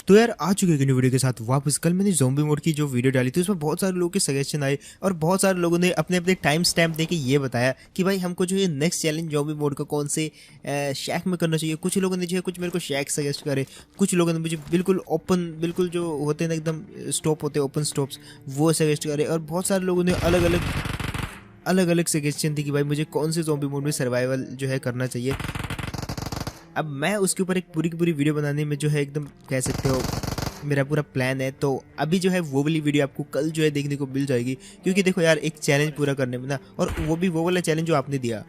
तो यार आ चुके हैं वीडियो के साथ वापस। कल मैंने ज़ॉम्बी मोड की जो वीडियो डाली थी उसमें बहुत सारे लोगों के सजेशन आए और बहुत सारे लोगों ने अपने अपने टाइम स्टैम्प देके ये बताया कि भाई हमको जो है नेक्स्ट चैलेंज ज़ॉम्बी मोड का कौन से शैक में करना चाहिए। कुछ लोगों ने जो है कुछ मेरे को शैक सजेस्ट करे, कुछ लोगों ने मुझे बिल्कुल ओपन, बिल्कुल जो होते हैं ना एकदम स्टॉप होते हैं ओपन स्टॉप्स, वो सजेस्ट करे। और बहुत सारे लोगों ने अलग अलग सजेशन थी कि भाई मुझे कौन से ज़ॉम्बी मोड में सर्वाइवल जो है करना चाहिए। अब मैं उसके ऊपर एक पूरी की पूरी वीडियो बनाने में जो है एकदम कह सकते हो मेरा पूरा प्लान है। तो अभी जो है वो वाली वीडियो आपको कल जो है देखने को मिल जाएगी, क्योंकि देखो यार एक चैलेंज पूरा करने में ना, और वो भी वो वाला चैलेंज जो आपने दिया,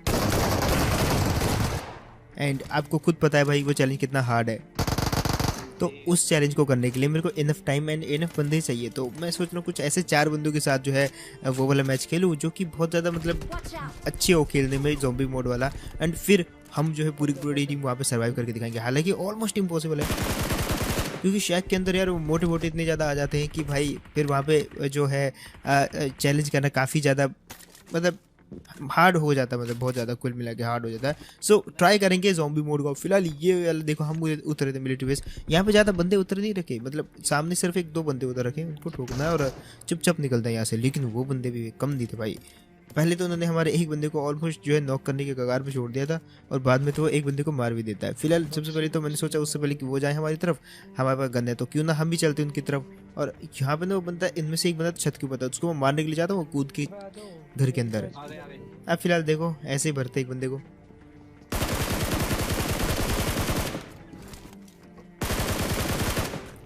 एंड आपको खुद पता है भाई वो चैलेंज कितना हार्ड है। तो उस चैलेंज को करने के लिए मेरे को इनफ टाइम एंड इनफ बंदे चाहिए। तो मैं सोच रहा हूँ कुछ ऐसे 4 बंदों के साथ जो है वो वाला मैच खेलूँ जो कि बहुत ज़्यादा मतलब अच्छे हो खेलने में, ज़ॉम्बी मोड वाला। एंड फिर हम जो है पूरी पूरी टीम वहाँ पे सर्वाइव करके दिखाएंगे। हालांकि ऑलमोस्ट इम्पॉसिबल है, क्योंकि शैक के अंदर यार मोटे मोटे इतने ज़्यादा आ जाते हैं कि भाई फिर वहाँ पे जो है चैलेंज करना काफ़ी ज़्यादा मतलब हार्ड हो जाता है, मतलब बहुत ज़्यादा कुल मिला के हार्ड हो जाता है। सो ट्राई करेंगे ज़ॉम्बी मोड को। फिलहाल ये वाला देखो, हम उतरे थे मिलिट्री बेस। यहाँ पे ज़्यादा बंदे उतर नहीं रखे, मतलब सामने सिर्फ 1-2 बंदे उतर रखे, उनको ठोकना है और चुपचाप निकलता है यहाँ से। लेकिन वो बंदे भी कम नहीं थे भाई। पहले तो उन्होंने हमारे एक बंदे को ऑलमोस्ट जो है नॉक करने के कगार पे छोड़ दिया था, और बाद में तो वो एक बंदे को मार भी देता है। फिलहाल सबसे पहले तो मैंने सोचा उससे पहले कि वो जाए हमारी तरफ, हमारे पास गन है तो क्यों ना हम भी चलते उनकी तरफ। और यहाँ पे ना वो बंदा, इनमें से एक बंदा छत के ऊपर था, उसको मैं मारने के लिए जाता हूँ, वो कूद के घर के अंदर है। अब फिलहाल देखो ऐसे ही भरते एक बंदे को।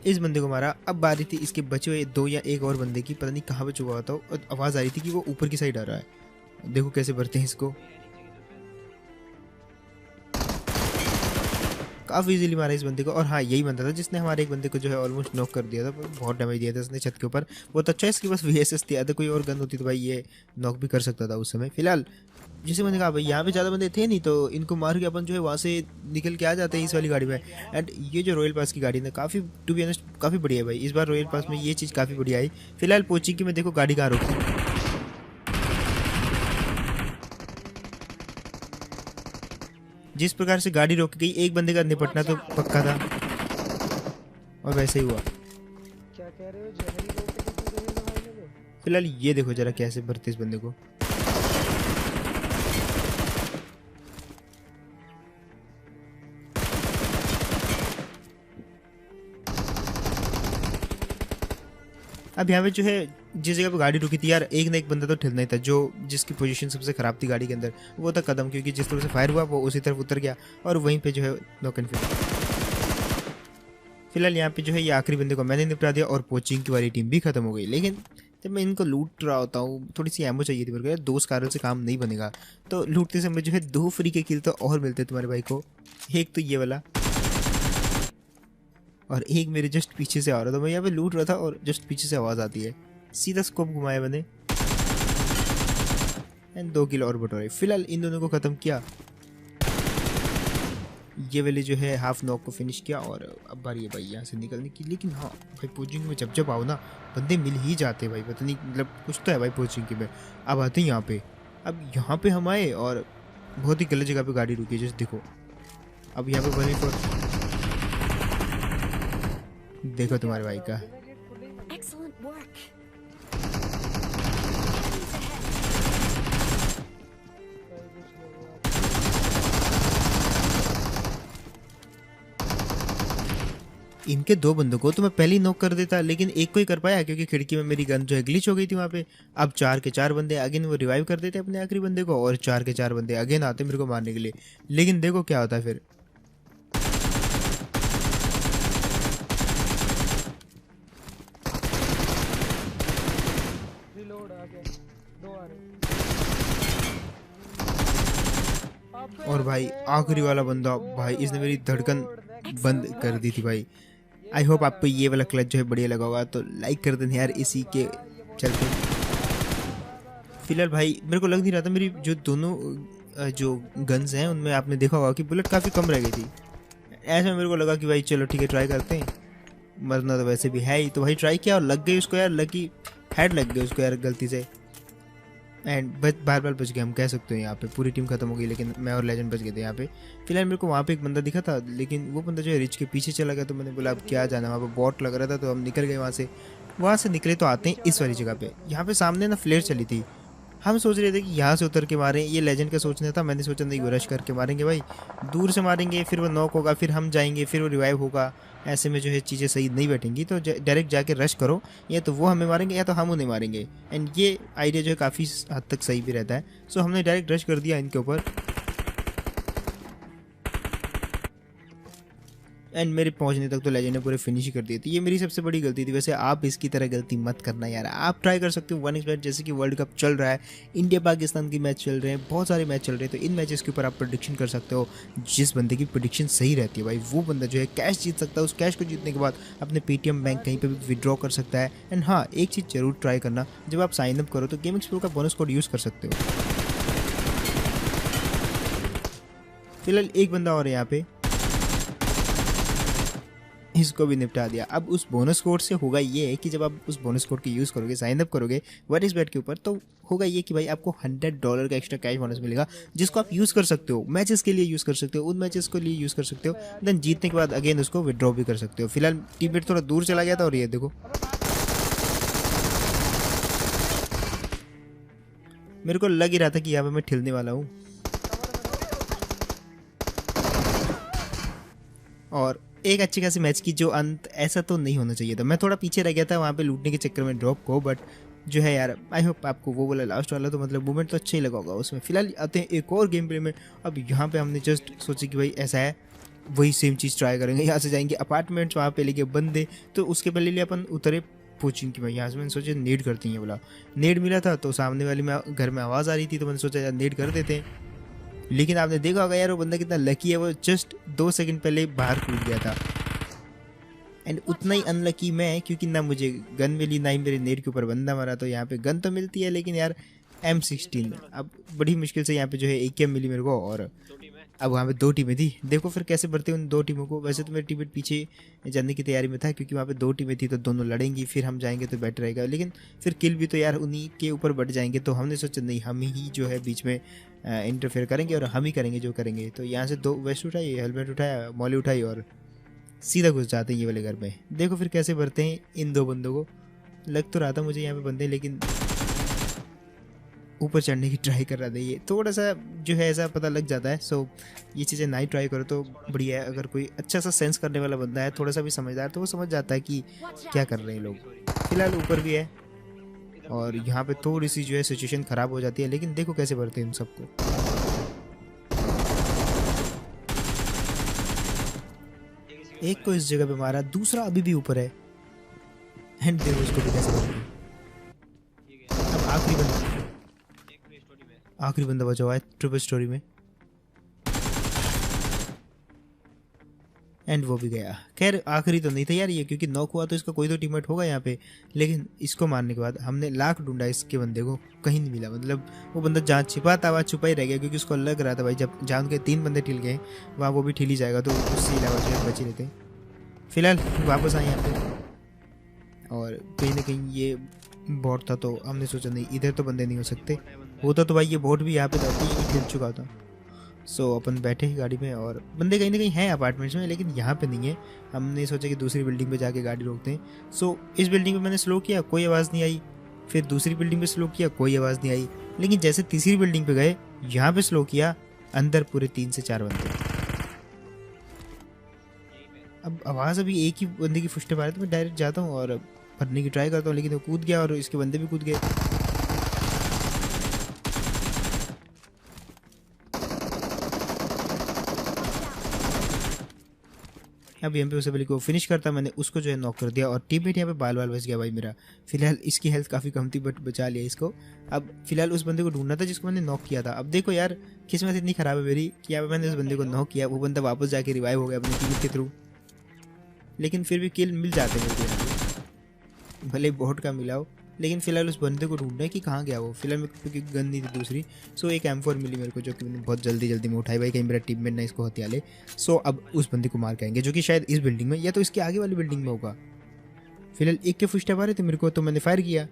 इस बंदे को मारा। अब बारी थी इसके बचे हुए 2 या 1 और बंदे की, पता नहीं कहाँ पे छुपा हुआ था, और आवाज़ आ रही थी कि वो ऊपर की साइड आ रहा है। देखो कैसे भरते हैं इसको, काफ़ी इजीली मारा इस बंदे को। और हाँ, यही बंदा था जिसने हमारे एक बंदे को जो है ऑलमोस्ट नॉक कर दिया था, बहुत डैमेज दिया था उसने छत के ऊपर। बहुत अच्छा इसके पास VSS थी, अगर कोई और गन होती तो भाई ये नॉक भी कर सकता था उस समय। फिलहाल जैसे मैंने कहा भाई यहाँ पे ज़्यादा बंदे थे नहीं, तो इनको मार के अपन जो है वहाँ से निकल के आ जाते हैं इस वाली गाड़ी में। एंड ये जो रॉयल पास की गाड़ी ना, काफ़ी टू बी ऑनेस्ट काफ़ी बढ़िया है भाई। इस बार रॉयल पास में ये चीज़ काफ़ी बढ़िया आई। फिलहाल पोचिंग की मैं देखो गाड़ी कहाँ रोकी, जिस प्रकार से गाड़ी रोक गई, एक बंदे का निपटना तो पक्का था, और वैसे ही हुआ। क्या कह रहे हो? जहरी रोक के तू रहे जमाने में? फिलहाल ये देखो जरा कैसे भरते इस बंदे को। अब यहाँ पे जो है जिस जगह पे गाड़ी रुकी थी यार, एक ना एक बंदा तो ठिलना ही था, जो जिसकी पोजीशन सबसे खराब थी गाड़ी के अंदर, वो था कदम। क्योंकि जिस तरह से फायर हुआ वो उसी तरफ उतर गया और वहीं पे जो है नॉक एंड फिनिश। फिलहाल यहाँ पे जो है ये आखिरी बंदे को मैंने निपटा दिया और कोचिंग की वाली टीम भी खत्म हो गई। लेकिन जब मैं इनको लूट रहा होता हूँ, थोड़ी सी एमो चाहिए थी मेरे को, 2 स्कारल से काम नहीं बनेगा। तो लूटते समय जो है 2 फ्री के किल तो और मिलते तुम्हारे भाई को। एक तो ये वाला, और एक मेरे जस्ट पीछे से आ रहा था। मैं यहाँ पे लूट रहा था और जस्ट पीछे से आवाज़ आती है, सीधा स्कोप घुमाया मैंने एंड 2 किल और बटोरे। फिलहाल इन दोनों को ख़त्म किया, ये वाले जो है हाफ नॉक को फिनिश किया। और अब बारी है भाई यहाँ से निकलने की। लेकिन हाँ भाई, पोचिंग में जब जब आओ ना बंदे मिल ही जाते हैं भाई, पता नहीं मतलब कुछ तो है भाई पोचिंग की में। अब आते हैं यहाँ पे, अब यहाँ पे हम आए और बहुत ही गलत जगह पे गाड़ी रुकी है, जैसे देखो। अब यहाँ पे बने तो देखो तुम्हारे भाई का। Excellent work. इनके 2 बंदों को तो मैं पहले ही नॉक कर देता, लेकिन एक को ही कर पाया क्योंकि खिड़की में मेरी गन जो है ग्लिच हो गई थी वहाँ पे। अब 4 के 4 बंदे अगेन वो रिवाइव कर देते अपने आखिरी बंदे को, और 4 के 4 बंदे अगेन आते मेरे को मारने के लिए। लेकिन देखो क्या होता है फिर। रिलोड आ गया, 2 आ रहे। और भाई आखिरी वाला बंदा भाई, इसने मेरी धड़कन बंद कर दी थी भाई। आई होप आपको ये वाला क्लच जो है बढ़िया लगा होगा, तो लाइक कर देना यार इसी के चलते। फिलहाल भाई मेरे को लग नहीं रहा था, मेरी जो दोनों जो गन्स हैं उनमें आपने देखा होगा कि बुलेट काफ़ी कम रह गई थी। ऐसे में मेरे को लगा कि भाई चलो ठीक है ट्राई करते हैं, मरना तो वैसे भी है ही। तो भाई ट्राई किया और लग गई उसको यार, लगी हेड लग गई उसको यार गलती से। एंड बार बार बच गए हम कह सकते हो। यहाँ पे पूरी टीम खत्म हो गई लेकिन मैं और लेजेंड बच गए थे यहाँ पे। फिलहाल मेरे को वहाँ पे एक बंदा दिखा था लेकिन वो बंदा जो है रिच के पीछे चला गया, तो मैंने बोला अब क्या जाना, वहाँ पे बॉट लग रहा था तो हम निकल गए वहाँ से। वहाँ से निकले तो आते हैं इस वाली जगह पे। यहाँ पे सामने ना फ्लेयर चली थी, हम सोच रहे थे कि यहाँ से उतर के मारें, ये लेजेंड का सोचना था। मैंने सोचा नहीं वो रश करके मारेंगे भाई, दूर से मारेंगे फिर वो नॉक होगा, फिर हम जाएंगे, फिर वो रिवाइव होगा, ऐसे में जो है चीज़ें सही नहीं बैठेंगी। तो डायरेक्ट जाके रश करो, या तो वो हमें मारेंगे या तो हम उन्हें मारेंगे। एंड ये आइडिया जो है काफ़ी हद तक सही भी रहता है। सो हमने डायरेक्ट रश कर दिया इनके ऊपर एंड मेरे पहुंचने तक तो लेजेंड ने पूरे फिनिश ही कर दिए थे। ये मेरी सबसे बड़ी गलती थी। वैसे आप इसकी तरह गलती मत करना यार, आप ट्राई कर सकते हो 1xbet, जैसे कि वर्ल्ड कप चल रहा है, इंडिया पाकिस्तान की मैच चल रहे हैं, बहुत सारे मैच चल रहे हैं, तो इन मैचेस के ऊपर आप प्रेडिक्शन कर सकते हो। जिस बंदे की प्रेडिक्शन सही रहती है भाई वो बंदा जो है कैश जीत सकता है। उस कैश को जीतने के बाद अपने पेटीएम बैंक कहीं पर भी विड्रॉ कर सकता है। एंड हाँ, एक चीज़ जरूर ट्राई करना, जब आप साइन अप करो तो गेमिंग्स प्रो का बोनस कोड यूज़ कर सकते हो। फिलहाल एक बंदा और है यहाँ पे, इसको भी निपटा दिया। अब उस बोनस कोड से होगा ये है कि जब आप उस बोनस कोड की यूज़ करोगे, साइन अप करोगे 1xbet के ऊपर, तो होगा ये कि भाई आपको $100 का एक्स्ट्रा कैश बोनस मिलेगा, जिसको आप यूज़ कर सकते हो, मैचेस के लिए यूज़ कर सकते हो, उन मैचेस के लिए यूज़ कर सकते हो। देन जीतने के बाद अगेन उसको विड्रॉ भी कर सकते हो। फिलहाल टीममेट थोड़ा दूर चला गया था और ये देखो मेरे को लग ही रहा था कि यहाँ पे मैं ठिलने वाला हूँ। और एक अच्छी खासी मैच की जो अंत ऐसा तो नहीं होना चाहिए था। मैं थोड़ा पीछे रह गया था वहाँ पे लूटने के चक्कर में ड्रॉप को, बट जो है यार आई होप आपको वो वाला लास्ट वाला तो मतलब मूवमेंट तो अच्छा ही लगा होगा उसमें। फिलहाल आते हैं एक और गेम प्ले में। अब यहाँ पे हमने जस्ट सोचा कि भाई ऐसा है, वही सेम चीज़ ट्राई करेंगे। यहाँ से जाएंगे अपार्टमेंट्स, वहाँ पे लेके बंदे, तो उसके पहले लिए अपन उतरे कोचिंग की। भाई यहाँ से मैंने सोचा नेड करती हैं, बोला नेड मिला था तो सामने वाली में घर में आवाज़ आ रही थी, तो मैंने सोचा यार नेड कर देते हैं। लेकिन आपने देखा होगा यार वो बंदा कितना लकी है, वो जस्ट 2 सेकंड पहले बाहर कूद गया था। एंड उतना ही अनलकी मैं, क्योंकि ना मुझे गन मिली ना ही मेरे नेट के ऊपर बंदा मारा। तो यहाँ पे गन तो मिलती है लेकिन यार M16, अब बड़ी मुश्किल से यहाँ पे जो है AKM मिली मेरे को। और अब वहाँ पे 2 टीमें थी, देखो फिर कैसे बढ़ते उन 2 टीमों को। वैसे तो मेरी टीम पीछे जाने की तैयारी में था क्योंकि वहाँ पे 2 टीमें थी, तो दोनों लड़ेंगी, फिर हम जाएंगे तो बेटर रहेगा। लेकिन फिर किल भी तो यार उन्हीं के ऊपर बढ़ जाएंगे, तो हमने सोचा नहीं, हम ही जो है बीच में इंटरफेयर करेंगे और हम ही करेंगे जो करेंगे। तो यहाँ से 2 वेस्ट उठाई, हेलमेट उठाया, मॉली उठाई और सीधा घुस जाते हैं ये वाले घर में। देखो फिर कैसे भरते हैं इन 2 बंदों को। लग तो रहा था मुझे यहाँ पे बंदे, लेकिन ऊपर चढ़ने की ट्राई कर रहा था। ये थोड़ा सा जो है ऐसा पता लग जाता है। सो ये चीज़ें ना ही ट्राई करो तो बढ़िया है। अगर कोई अच्छा सा सेंस करने वाला बंदा है, थोड़ा सा भी समझदार, तो वो समझ जाता है कि क्या कर रहे हैं लोग। फिलहाल ऊपर भी है और यहाँ पे थोड़ी सी जो है सिचुएशन ख़राब हो जाती है, लेकिन देखो कैसे भरते हैं इन सबको। एक को इस जगह पे मारा, दूसरा अभी भी ऊपर है, एंड देखो उसको भी कैसे भरते हैं। अब आखिरी बंदा बचा हुआ है ट्रिपल स्टोरी में, एंड वो भी गया। खैर आखिरी तो नहीं था यार ये, क्योंकि नॉक हुआ तो इसका कोई तो टीममेट होगा यहाँ पे। लेकिन इसको मारने के बाद हमने लाख ढूंढा, इसके बंदे को कहीं नहीं मिला। मतलब वो बंदा जहाँ छिपा था वहाँ छुपा ही रह गया, क्योंकि उसको लग रहा था भाई जब जहाँ उनके 3 बंदे ठिल गए वहाँ वो भी ठिल ही जाएगा, तो उससे अलावा जो है बचे रहते हैं। फिलहाल वापस आए यहाँ पे और कहीं ना कहीं ये बॉट था, तो हमने सोचा नहीं इधर तो बंदे नहीं हो सकते, होता तो भाई ये बॉट भी यहाँ पे था, खेल चुका था। सो अपन बैठे ही गाड़ी में और बंदे कहीं ना कहीं हैं अपार्टमेंट्स में, लेकिन यहाँ पे नहीं है। हमने सोचा कि दूसरी बिल्डिंग पे जाके गाड़ी रोकते हैं। सो इस बिल्डिंग पे मैंने स्लो किया, कोई आवाज़ नहीं आई। फिर दूसरी बिल्डिंग पे स्लो किया, कोई आवाज़ नहीं आई। लेकिन जैसे तीसरी बिल्डिंग पे गए, यहाँ पे स्लो किया, अंदर पूरे 3 से 4 बंदे। अब आवाज़ अभी एक ही बंदे की फुस्टेप आ रही, तो मैं डायरेक्ट जाता हूँ और भरने की ट्राई करता हूँ, लेकिन वो कूद गया और इसके बंदे भी कूद गए। अब यहाँ पे उस बली को फिनिश करता मैंने, उसको जो है नॉक कर दिया और टीममेट यहाँ पे बाल बाल बच गया भाई मेरा। फिलहाल इसकी हेल्थ काफ़ी कम थी बट बचा लिया इसको। अब फिलहाल उस बंदे को ढूंढना था जिसको मैंने नॉक किया था। अब देखो यार किस्मत इतनी ख़राब है मेरी कि यहाँ पे मैंने उस बंदे को नॉक किया, वो बंदा वापस जाके रिवाइव हो गया अपने टीम के थ्रू। लेकिन फिर भी किल मिल जाते हैं मुझे, भले बॉट का मिला हो। लेकिन फिलहाल उस बंदे को ढूंढना है कि कहाँ गया वो। फिलहाल मेरे को क्योंकि गन नहीं थी दूसरी, सो एक M4 मिली मेरे को, जो कि मैंने बहुत जल्दी में उठाई भाई, कहीं मेरा टीममेट ना इसको हत्या ले। सो अब उस बंदे को मार के आएंगे, जो कि शायद इस बिल्डिंग में या तो इसके आगे वाली बिल्डिंग में होगा। फिलहाल एक के फुटस्टेप आ रहे थे मेरे को, तो मैंने फायर किया।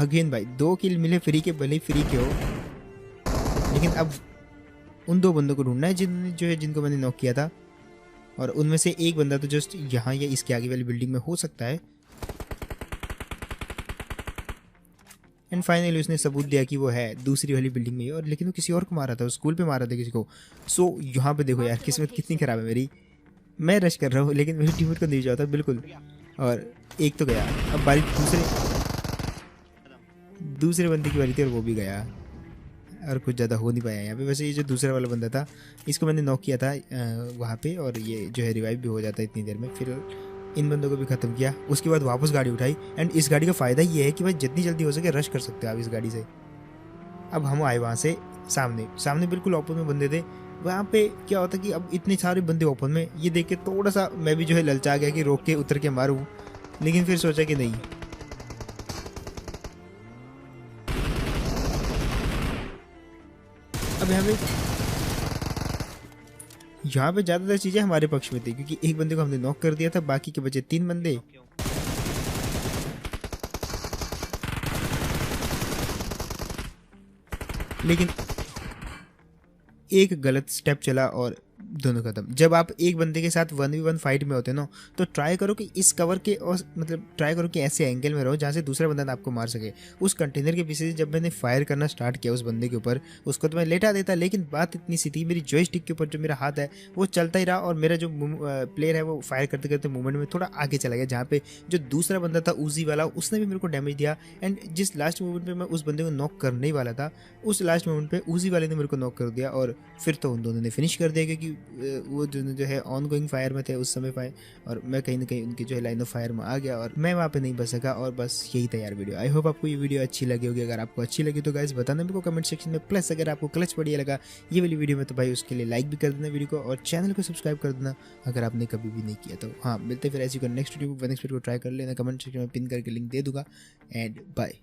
अगेन भाई 2 किल मिले फ्री के, भले ही फ्री के हो, लेकिन अब उन 2 बंदों को ढूंढना है जिनको मैंने नॉक किया था, और उनमें से एक बंदा तो जस्ट यहाँ या इसके आगे वाली बिल्डिंग में हो सकता है। एंड फाइनली उसने सबूत दिया कि वो है दूसरी वाली बिल्डिंग में, और लेकिन वो किसी और को मारा था, स्कूल पे मारा था किसी को। सो यहाँ पे देखो यार किस्मत कितनी ख़राब है मेरी। मैं रश कर रहा हूँ लेकिन मेरी टीममेट को नहीं जाता बिल्कुल, और एक तो गया। अब बारी दूसरे बंदे की बारी थी और वो भी गया, और कुछ ज़्यादा हो नहीं पाया यहाँ पे। वैसे ये जो दूसरा वाला बंदा था इसको मैंने नॉक किया था वहाँ पे, और ये जो है रिवाइव भी हो जाता है इतनी देर में। फिर इन बंदों को भी ख़त्म किया, उसके बाद वापस गाड़ी उठाई। एंड इस गाड़ी का फ़ायदा ये है कि भाई जितनी जल्दी हो सके रश कर सकते हो आप इस गाड़ी से। अब हम आए वहाँ से सामने बिल्कुल ओपन में बंदे थे। वहाँ पे क्या होता कि अब इतने सारे बंदे ओपन में, ये देख के थोड़ा सा मैं भी जो है ललचा गया कि रोक के उतर के मारूँ, लेकिन फिर सोचा कि नहीं, अब यहाँ पे ज़्यादातर चीज़ें हमारे पक्ष में थी, क्योंकि एक बंदे को हमने नॉक कर दिया था, बाकी के बचे 3 बंदे। लेकिन एक गलत स्टेप चला और दोनों खत्म। जब आप एक बंदे के साथ 1v1 फाइट में होते हो ना, तो ट्राई करो कि इस कवर के, और मतलब ट्राई करो कि ऐसे एंगल में रहो जहाँ से दूसरा बंदा आपको मार सके। उस कंटेनर के पीछे जब मैंने फायर करना स्टार्ट किया उस बंदे के ऊपर, उसको तो मैं लेटा देता, लेकिन बात इतनी सी थी, मेरी जॉयस्टिक के ऊपर जो मेरा हाथ है वो चलता ही रहा, और मेरा जो प्लेयर है वो फायर करते करते मूवमेंट में थोड़ा आगे चला गया, जहाँ पे जो दूसरा बंदा था उजी वाला, उसने भी मेरे को डैमेज दिया। एंड जिस लास्ट मोमेंट पे मैं उस बंदे को नॉक करने ही वाला था, उस लास्ट मोमेंट पे उजी वाले ने मेरे को नॉक कर दिया, और फिर तो उन दोनों ने फिनिश कर दिया, क्योंकि वो जो है ऑन गोइंग फायर में थे उस समय फायर, और मैं कहीं ना कहीं उनकी जो है लाइन ऑफ फायर में आ गया, और मैं वहाँ पे नहीं बच सका। और बस यही था यार वीडियो। आई होप आपको ये वीडियो अच्छी लगी होगी। अगर आपको अच्छी लगी तो गाइस बताना मेरे को कमेंट सेक्शन में। प्लस अगर आपको क्लच बढ़िया लगा ये वाली वीडियो में, तो भाई उसके लिए लाइक भी कर देना वीडियो को, और चैनल को सब्सक्राइब कर देना अगर आपने कभी भी नहीं किया तो। हाँ, मिलते फिर ऐसी नेक्स्ट वीडियो को ट्राई कर लेना, कमेंट सेक्शन में पिन करके लिंक दे दूंगा। And bye.